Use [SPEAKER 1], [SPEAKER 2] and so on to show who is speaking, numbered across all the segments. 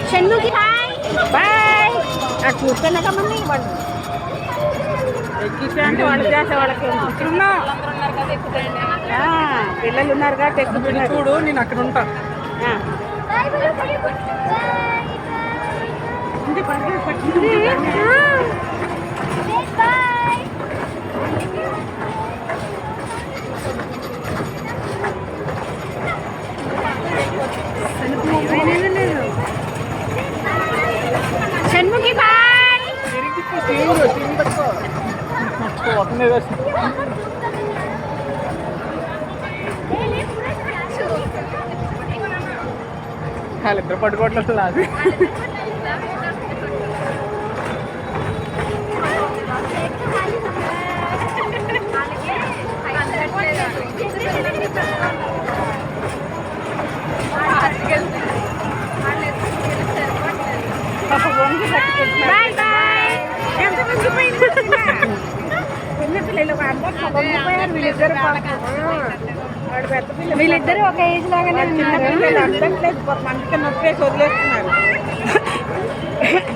[SPEAKER 1] షన్ను की బాయ్ కూర్చున్నా కమ్మని వాళ్ళు ఎక్కించా అంటే వాళ్ళు చేసే వాళ్ళకి కూర్చున్నా పిల్లలు ఉన్నారు కాబట్టి ఎక్కుతున్నారు.
[SPEAKER 2] చూడు నేను అక్కడ ఉంటా.
[SPEAKER 1] షణ్ముఖి బాయ్
[SPEAKER 2] వాళ్ళిద్దరు పట్టుకోవట్లేదు అది.
[SPEAKER 1] వీళ్ళిద్దరు ఒక ఏజ్ లాగానే
[SPEAKER 3] చిన్నపిల్లలు అందట్లేదు, మనకి నొప్పేసి వదిలేస్తున్నారు.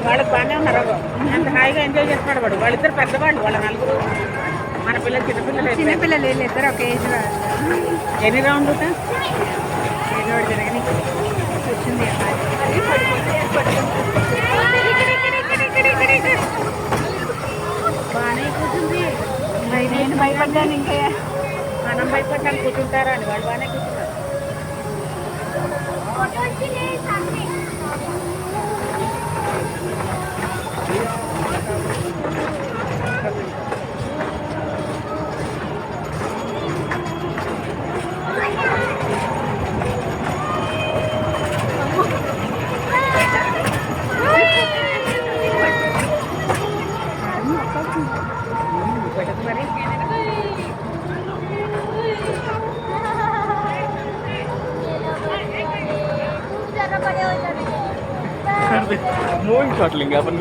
[SPEAKER 3] వాళ్ళకి బాగానే ఉన్నారు, అంత హాయిగా ఎంజాయ్ చేస్తున్నాడు వాడు. వాళ్ళిద్దరు పెద్దవాళ్ళు, వాళ్ళ నలుగురు. మన పిల్లలు
[SPEAKER 1] చిన్నపిల్లలు వీళ్ళిద్దరు ఒక ఏజ్
[SPEAKER 3] ఎన్ని రౌండ్
[SPEAKER 1] జరగని వచ్చింది.
[SPEAKER 3] బాగానే కూర్చుంది.
[SPEAKER 1] నేను భయపడ్డాను. ఇంకా
[SPEAKER 3] మనం భయపడ్డాను కూర్చుంటారా అని, వాళ్ళు బాగానే కూర్చుంటారు.
[SPEAKER 2] మూవింగ్ షాట్లు ఇంకా పని